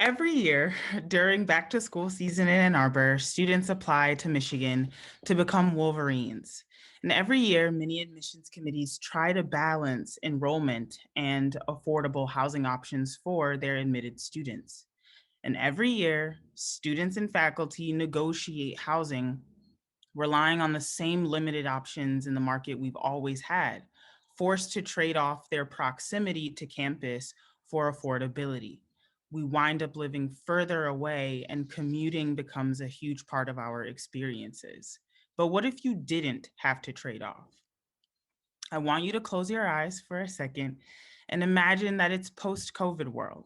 Every year during back to school season in Ann Arbor, students apply to Michigan to become Wolverines. And every year, many admissions committees try to balance enrollment and affordable housing options for their admitted students. And every year, students and faculty negotiate housing, relying on the same limited options in the market we've always had, forced to trade off their proximity to campus for affordability. We wind up living further away, and commuting becomes a huge part of our experiences. But what if you didn't have to trade off? I want you to close your eyes for a second and imagine that it's post-COVID world,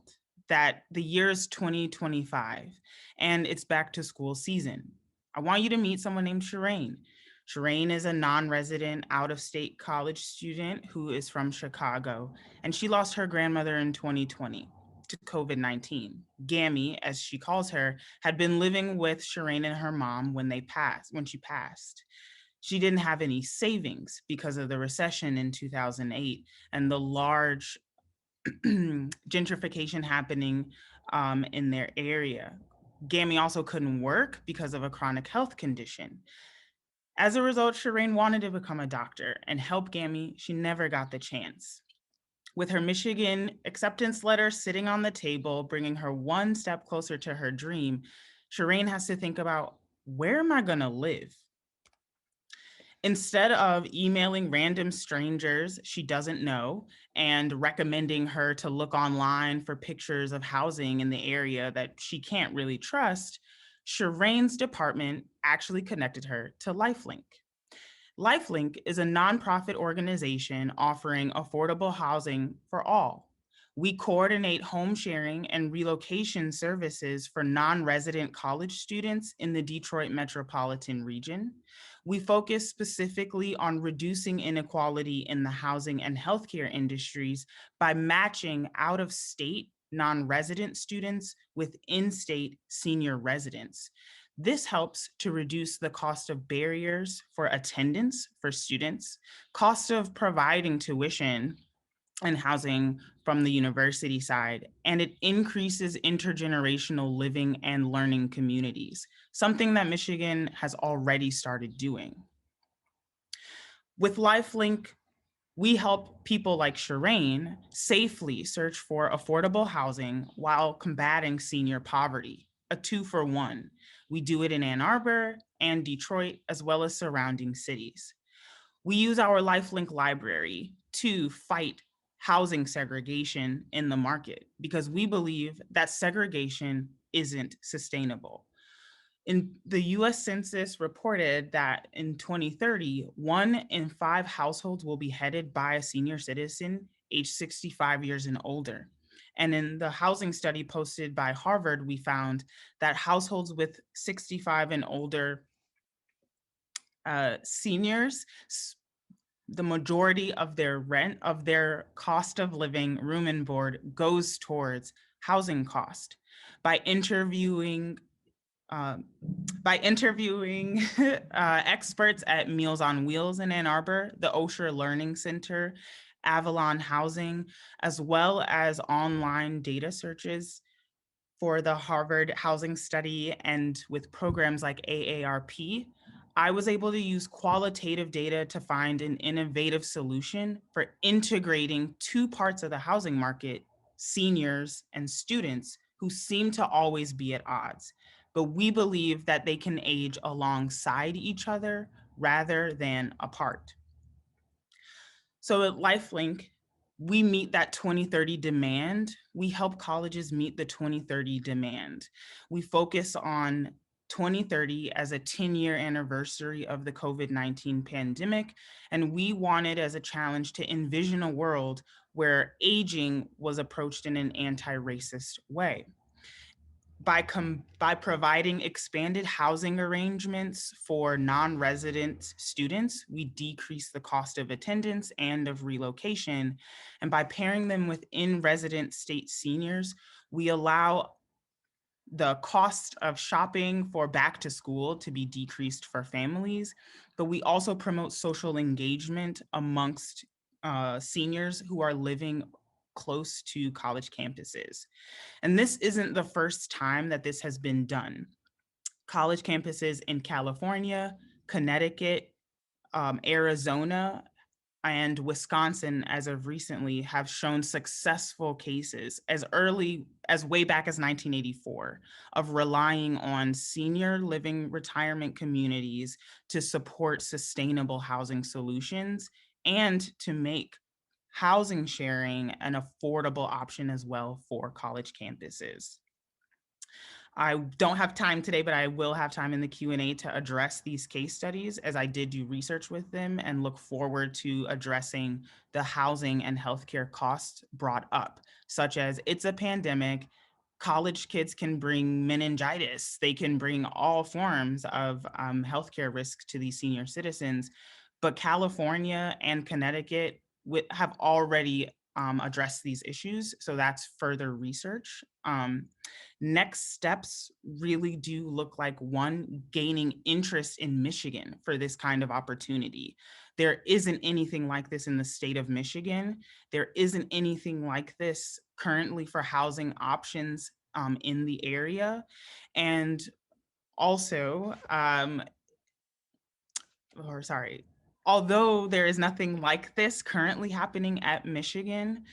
that the year is 2025 and it's back to school season. I want you to meet someone named Shireen. Shireen is a non-resident out-of-state college student who is from Chicago, and she lost her grandmother in 2020 to COVID-19. Gammy, as she calls her, had been living with Shireen and her mom when she passed. She didn't have any savings because of the recession in 2008 and the large gentrification happening in their area. Gammy also couldn't work because of a chronic health condition. As a result, Shireen wanted to become a doctor and help Gammy. She never got the chance. With her Michigan acceptance letter sitting on the table, bringing her one step closer to her dream, Shireen has to think about, where am I going to live? Instead of emailing random strangers she doesn't know and recommending her to look online for pictures of housing in the area that she can't really trust, Shireen's department actually connected her to LifeLink. LifeLink is a nonprofit organization offering affordable housing for all. We coordinate home sharing and relocation services for non-resident college students in the Detroit metropolitan region. We focus specifically on reducing inequality in the housing and healthcare industries by matching out-of-state non-resident students with in-state senior residents. This helps to reduce the cost of barriers for attendance for students, cost of providing tuition and housing from the university side, and it increases intergenerational living and learning communities, something that Michigan has already started doing. With LifeLink, we help people like Shireen safely search for affordable housing while combating senior poverty, a 2-for-1. We do it in Ann Arbor and Detroit, as well as surrounding cities. We use our LifeLink Library to fight housing segregation in the market because we believe that segregation isn't sustainable. In the US Census reported that in 2030, 1 in 5 households will be headed by a senior citizen age 65 years and older. And in the housing study posted by Harvard, we found that households with 65 and older seniors, the majority of their rent, of their cost of living, room and board, goes towards housing cost. By interviewing uh, experts at Meals on Wheels in Ann Arbor, the Osher Learning Center, Avalon Housing, as well as online data searches for the Harvard Housing Study, and with programs like AARP, I was able to use qualitative data to find an innovative solution for integrating two parts of the housing market, seniors and students, who seem to always be at odds. But we believe that they can age alongside each other rather than apart. So at LifeLink, we meet that 2030 demand. We help colleges meet the 2030 demand. We focus on 2030 as a 10-year anniversary of the COVID-19 pandemic, and we wanted as a challenge to envision a world where aging was approached in an anti-racist way. By providing expanded housing arrangements for non-resident students, we decrease the cost of attendance and of relocation. And by pairing them with in-resident state seniors, we allow the cost of shopping for back to school to be decreased for families, but we also promote social engagement amongst seniors who are living close to college campuses. And this isn't the first time that this has been done. College campuses in California, Connecticut, Arizona, and Wisconsin, as of recently, have shown successful cases as early as way back as 1984 of relying on senior living retirement communities to support sustainable housing solutions and to make housing sharing an affordable option as well for college campuses. I don't have time today, but I will have time in the Q&A to address these case studies as I did do research with them and look forward to addressing the housing and healthcare costs brought up, such as it's a pandemic, college kids can bring meningitis, they can bring all forms of healthcare risk to these senior citizens, but California and Connecticut have already addressed these issues, so that's further research. Next steps really do look like one, gaining interest in Michigan for this kind of opportunity. There isn't anything like this in the state of Michigan. There isn't anything like this currently for housing options in the area. And also, although there is nothing like this currently happening at Michigan,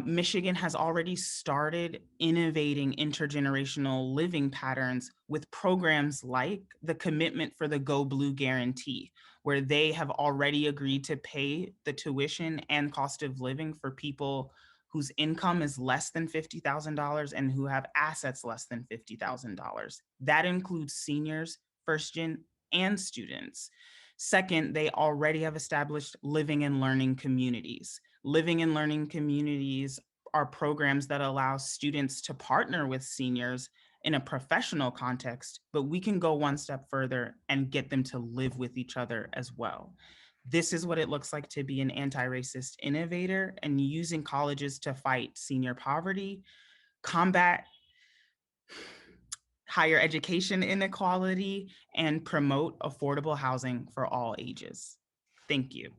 Michigan has already started innovating intergenerational living patterns with programs like the Commitment for the Go Blue Guarantee, where they have already agreed to pay the tuition and cost of living for people whose income is less than $50,000 and who have assets less than $50,000. That includes seniors, first gen, and students. Second, they already have established living and learning communities. Living and learning communities are programs that allow students to partner with seniors in a professional context, but we can go one step further and get them to live with each other as well. This is what it looks like to be an anti-racist innovator and using colleges to fight senior poverty, combat higher education inequality, and promote affordable housing for all ages. Thank you.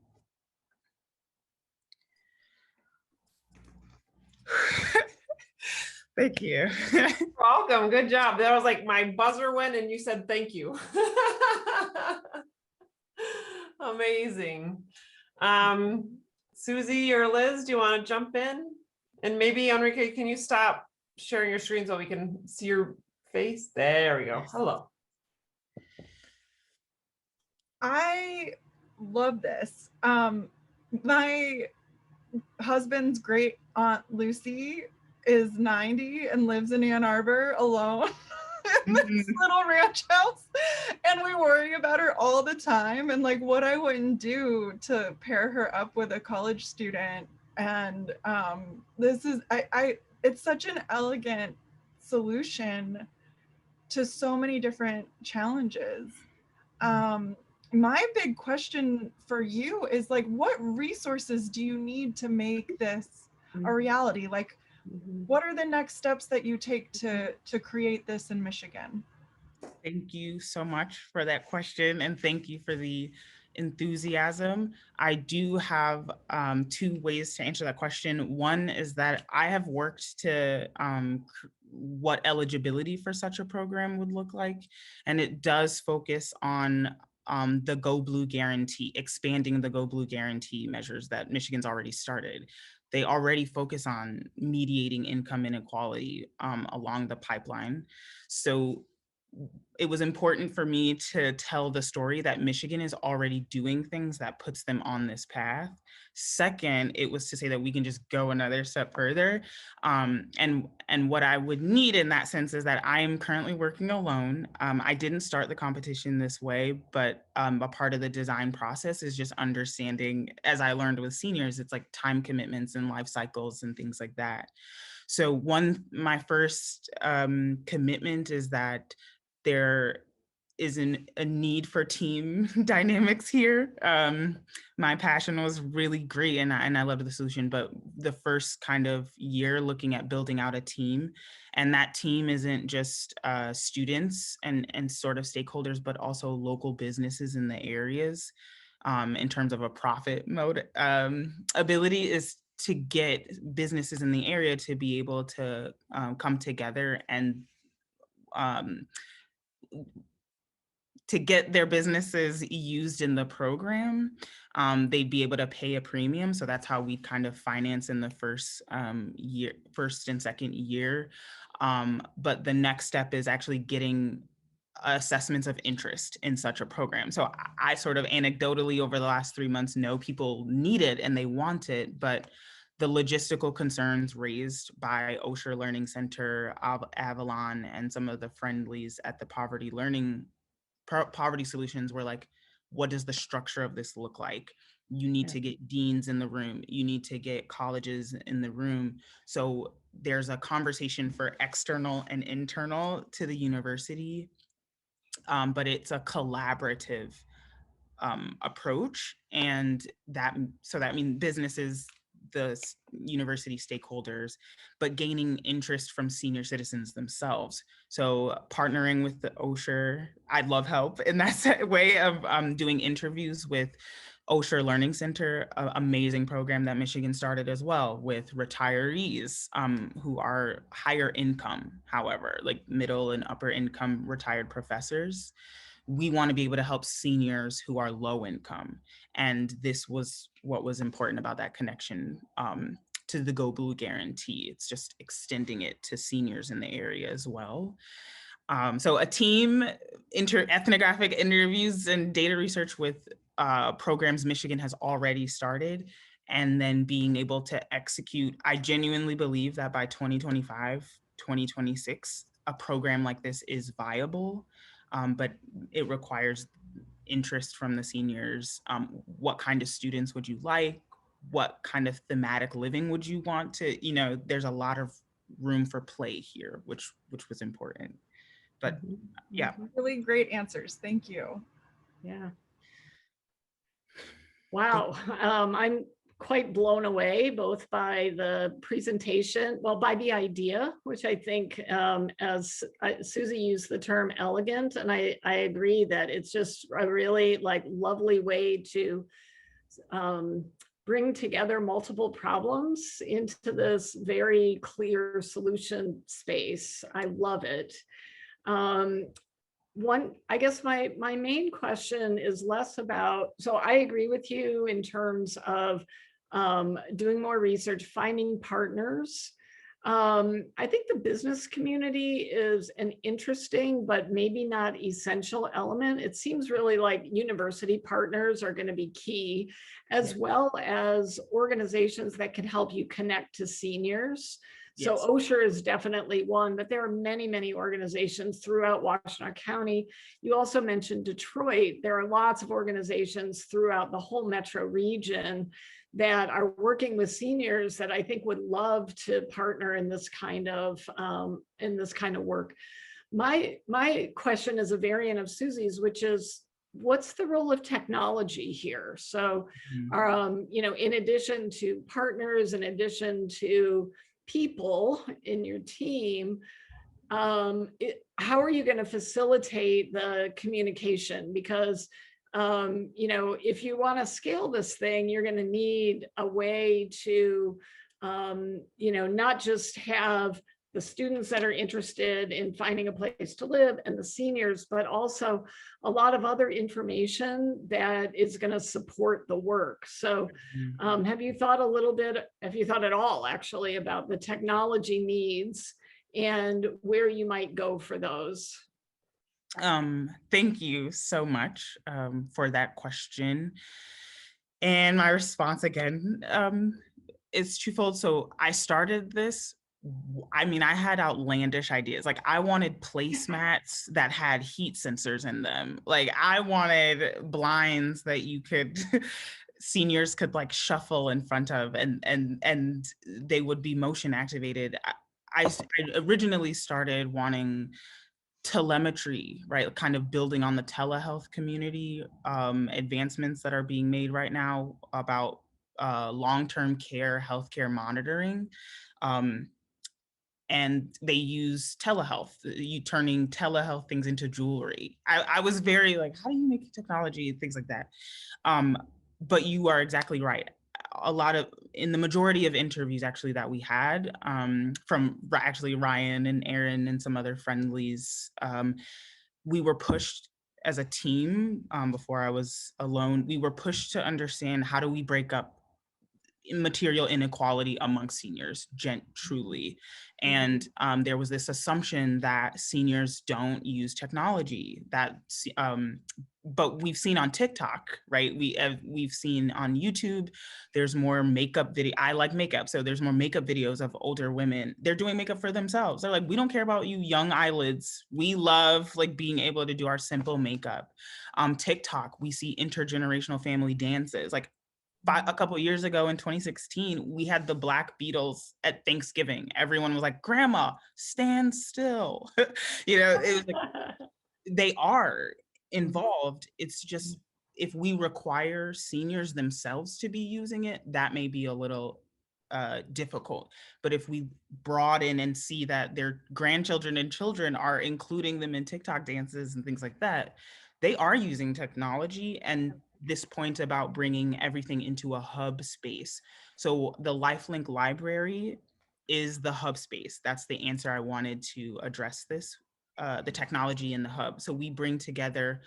Thank you. Welcome. Good job. That was like my buzzer went and you said thank you. Amazing. Suzy or Liz, do you want to jump in? And maybe AunRika, can you stop sharing your screen so we can see your face? There we go. Hello. I love this. My husband's great aunt Lucy is 90 and lives in Ann Arbor alone in this little ranch house, and we worry about her all the time and like what I wouldn't do to pair her up with a college student. And this is it's such an elegant solution to so many different challenges. My big question for you is like, what resources do you need to make this a reality? Like, what are the next steps that you take to create this in Michigan? Thank you so much for that question, and thank you for the enthusiasm. I do have two ways to answer that question. One is that I have worked to what eligibility for such a program would look like, and it does focus on the Go Blue Guarantee, expanding the Go Blue Guarantee measures that Michigan's already started. They already focus on mediating income inequality along the pipeline. So it was important for me to tell the story that Michigan is already doing things that puts them on this path. Second, it was to say that we can just go another step further. And what I would need in that sense is that I am currently working alone. I didn't start the competition this way, but a part of the design process is just understanding, as I learned with seniors, it's like time commitments and life cycles and things like that. So my first commitment is that there isn't a need for team dynamics here. My passion was really great and I loved the solution, but the first kind of year looking at building out a team, and that team isn't just students and sort of stakeholders, but also local businesses in the areas in terms of a profit mode ability is to get businesses in the area to be able to come together and um, to get their businesses used in the program. They'd be able to pay a premium. So that's how we kind of finance in the first first and second year. But the next step is actually getting assessments of interest in such a program. So I sort of anecdotally over the last 3 months know people need it and they want it, but the logistical concerns raised by Osher Learning Center, Avalon, and some of the friendlies at the Poverty Solutions were like, what does the structure of this look like? You need to get deans in the room. You need to get colleges in the room. So there's a conversation for external and internal to the university, but it's a collaborative approach. And that means businesses, the university stakeholders, but gaining interest from senior citizens themselves. So partnering with the Osher, I'd love help in that way of doing interviews with Osher Learning Center, an amazing program that Michigan started as well with retirees who are higher income, however, like middle and upper income retired professors. We want to be able to help seniors who are low income. And this was what was important about that connection to the Go Blue guarantee. It's just extending it to seniors in the area as well. So a team, ethnographic interviews and data research with programs Michigan has already started, and then being able to execute. I genuinely believe that by 2025, 2026, a program like this is viable. But it requires interest from the seniors. What kind of students would you like? What kind of thematic living would you want to, there's a lot of room for play here, which was important. But yeah. Really great answers. Thank you. Yeah. Wow. I'm quite blown away both by the presentation, well, by the idea, which I think, as Suzy used the term elegant, and I agree that it's just a really lovely way to bring together multiple problems into this very clear solution space. I love it. I guess my main question is less about, so I agree with you in terms of doing more research, finding partners. I think the business community is an interesting, but maybe not essential element. It seems really like university partners are going to be key, as well as organizations that can help you connect to seniors. So Yes. Osher is definitely one, but there are many, many organizations throughout Washtenaw County. You also mentioned Detroit. There are lots of organizations throughout the whole metro region that are working with seniors that I think would love to partner in this kind of work. My question is a variant of Suzy's, which is, what's the role of technology here? So, in addition to partners, in addition to people in your team, how are you going to facilitate the communication? Because if you want to scale this thing, you're going to need a way to not just have the students that are interested in finding a place to live and the seniors, but also a lot of other information that is going to support the work. So have you thought at all actually about the technology needs and where you might go for those? Thank you so much for that question. And my response again is twofold. So I started this, I had outlandish ideas. Like I wanted placemats that had heat sensors in them. Like I wanted blinds that seniors could shuffle in front of and they would be motion activated. I originally started wanting telemetry, right? Kind of building on the telehealth community advancements that are being made right now about long-term care, healthcare monitoring. And they use telehealth, you turning telehealth things into jewelry. I was very how do you make technology, things like that? But you are exactly right. in the majority of interviews actually that we had from actually Ryan and Aaron and some other friendlies, we were pushed as a team before I was alone. We were pushed to understand, how do we break up material inequality amongst seniors, truly. And there was this assumption that seniors don't use technology, but we've seen on TikTok, right? We've seen on YouTube, there's more makeup video. I like makeup, so there's more makeup videos of older women. They're doing makeup for themselves. They're like, we don't care about you young eyelids. We love like being able to do our simple makeup. TikTok, we see intergenerational family dances. Like a couple of years ago in 2016, we had the Black Beatles at Thanksgiving. Everyone was like, "Grandma, stand still." It was like, they are involved. It's just, if we require seniors themselves to be using it, that may be a little difficult. But if we broaden and see that their grandchildren and children are including them in TikTok dances and things like that, they are using technology. And this point about bringing everything into a hub space. So the LifeLink Library is the hub space. That's the answer I wanted to address this, the technology in the hub. So we bring together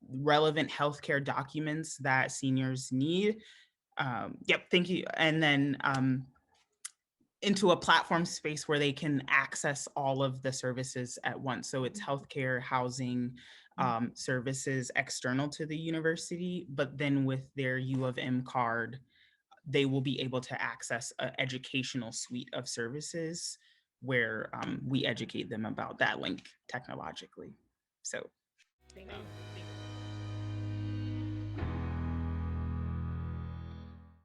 relevant healthcare documents that seniors need. Yep, thank you. And then into a platform space where they can access all of the services at once. So it's healthcare, housing, services external to the university, but then with their U of M card, they will be able to access an educational suite of services where we educate them about that link technologically. So